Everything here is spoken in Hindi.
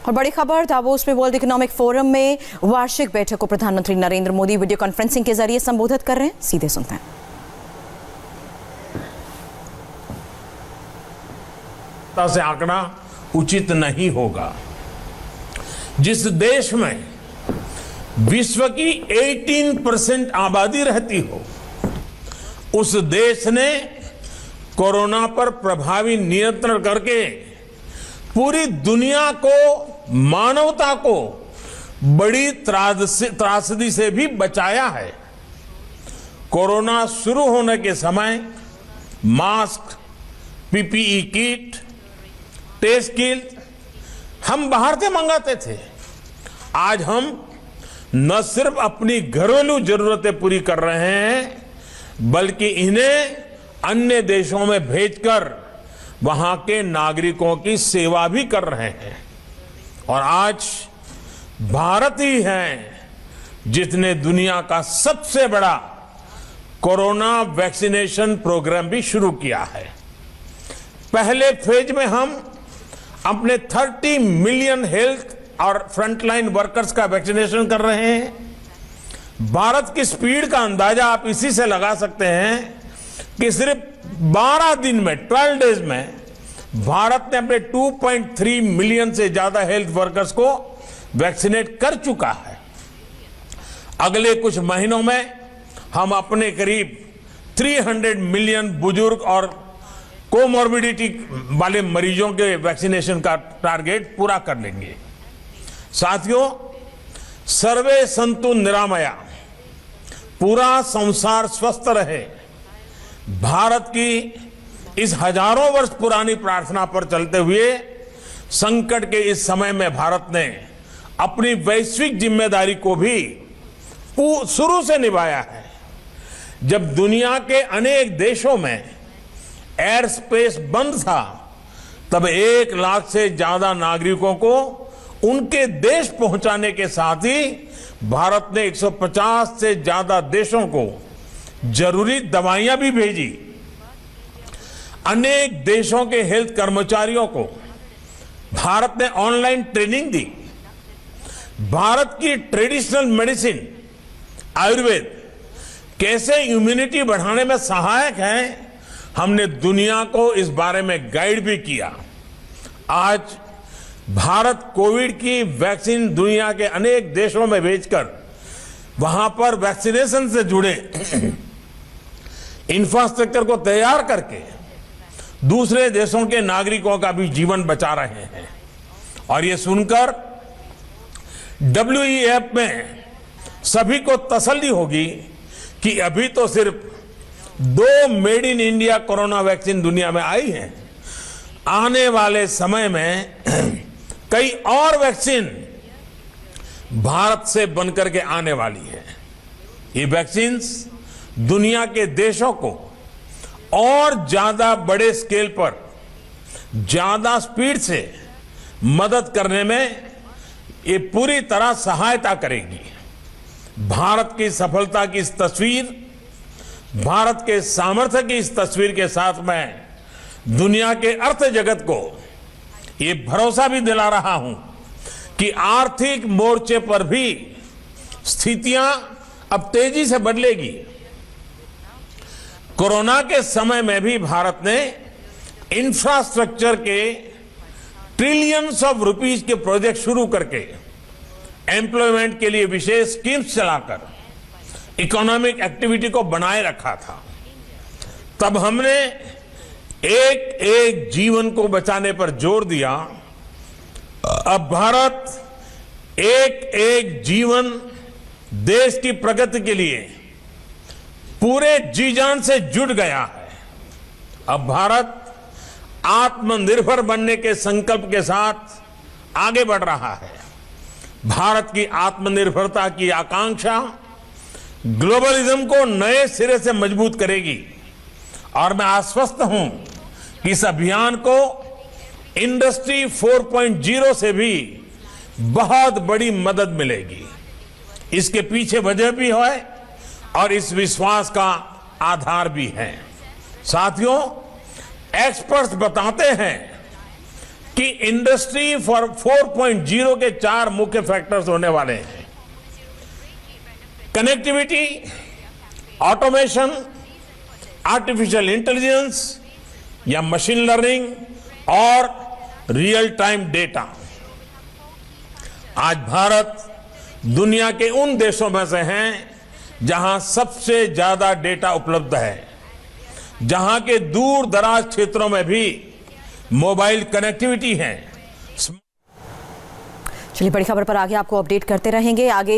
और बड़ी खबर, दावोस में वर्ल्ड इकोनॉमिक फोरम में वार्षिक बैठक को प्रधानमंत्री नरेंद्र मोदी वीडियो कॉन्फ्रेंसिंग के जरिए संबोधित कर रहे हैं। सीधे सुनते हैं। से आंकड़ा उचित नहीं होगा। जिस देश में विश्व की 18% आबादी रहती हो, उस देश ने कोरोना पर प्रभावी नियंत्रण करके पूरी दुनिया को, मानवता को बड़ी त्रासदी से भी बचाया है। कोरोना शुरू होने के समय mask, PPE kit, test kit हम बाहर से मंगाते थे। आज हम न सिर्फ अपनी घरेलू जरूरतें पूरी कर रहे हैं, बल्कि इन्हें अन्य देशों में भेजकर वहां के नागरिकों की सेवा भी कर रहे हैं। और आज भारत ही है जिसने दुनिया का सबसे बड़ा कोरोना वैक्सीनेशन प्रोग्राम भी शुरू किया है। पहले फेज में हम अपने 30 मिलियन हेल्थ और फ्रंटलाइन वर्कर्स का वैक्सीनेशन कर रहे हैं। भारत की स्पीड का अंदाजा आप इसी से लगा सकते हैं कि सिर्फ 12 दिन में, 12 डेज में भारत ने अपने 2.3 मिलियन से ज्यादा हेल्थ वर्कर्स को वैक्सीनेट कर चुका है। अगले कुछ महीनों में हम अपने करीब 300 मिलियन बुजुर्ग और कोमॉर्बिडिटी वाले मरीजों के वैक्सीनेशन का टारगेट पूरा कर लेंगे। साथियों, सर्वे संतु निरामया, पूरा संसार स्वस्थ रहे, भारत की इस हजारों वर्ष पुरानी प्रार्थना पर चलते हुए संकट के इस समय में भारत ने अपनी वैश्विक जिम्मेदारी को भी शुरू से निभाया है। जब दुनिया के अनेक देशों में एयर स्पेस बंद था, तब 1 लाख से ज्यादा नागरिकों को उनके देश पहुंचाने के साथ ही भारत ने 150 से ज्यादा देशों को जरूरी दवाइयां भी भेजी। अनेक देशों के हेल्थ कर्मचारियों को भारत ने ऑनलाइन ट्रेनिंग दी। भारत की ट्रेडिशनल मेडिसिन आयुर्वेद कैसे इम्यूनिटी बढ़ाने में सहायक है, हमने दुनिया को इस बारे में गाइड भी किया। आज भारत कोविड की वैक्सीन दुनिया के अनेक देशों में भेजकर वहां पर वैक्सीनेशन से जुड़े इंफ्रास्ट्रक्चर को तैयार करके दूसरे देशों के नागरिकों का भी जीवन बचा रहे हैं। और ये सुनकर WEF में सभी को तसल्ली होगी कि अभी तो सिर्फ 2 made in India corona vaccine दुनिया में आई है। आने वाले समय में कई और वैक्सीन भारत से बनकर के आने वाली है। ये वैक्सीन्स दुनिया के देशों को और ज्यादा बड़े स्केल पर, ज्यादा स्पीड से मदद करने में ये पूरी तरह सहायता करेगी। भारत की सफलता की इस तस्वीर, भारत के सामर्थ्य की इस तस्वीर के साथ मैं दुनिया के अर्थ जगत को ये भरोसा भी दिला रहा हूं कि आर्थिक मोर्चे पर भी स्थितियां अब तेजी से बदलेगी। कोरोना के समय में भी भारत ने इंफ्रास्ट्रक्चर के ट्रिलियंस ऑफ रुपीस के प्रोजेक्ट शुरू करके, एम्प्लॉयमेंट के लिए विशेष स्कीम्स चलाकर इकोनॉमिक एक्टिविटी को बनाए रखा था। तब हमने एक एक जीवन को बचाने पर जोर दिया। अब भारत एक एक जीवन देश की प्रगति के लिए पूरे जी जान से जुट गया है। अब भारत आत्मनिर्भर बनने के संकल्प के साथ आगे बढ़ रहा है। भारत की आत्मनिर्भरता की आकांक्षा ग्लोबलिज्म को नए सिरे से मजबूत करेगी। और मैं आश्वस्त हूं कि इस अभियान को इंडस्ट्री 4.0 से भी बहुत बड़ी मदद मिलेगी। इसके पीछे वजह भी है और इस विश्वास का आधार भी है। साथियों, एक्सपर्ट्स बताते हैं कि इंडस्ट्री फॉर 4.0 के 4 मुख्य फैक्टर्स होने वाले हैं। कनेक्टिविटी, ऑटोमेशन, आर्टिफिशियल इंटेलिजेंस या मशीन लर्निंग और रियल टाइम डेटा। आज भारत दुनिया के उन देशों में से हैं जहां सबसे ज्यादा डेटा उपलब्ध है, जहां के दूर दराज क्षेत्रों में भी मोबाइल कनेक्टिविटी है। चलिए, बड़ी खबर पर आगे आपको अपडेट करते रहेंगे। आगे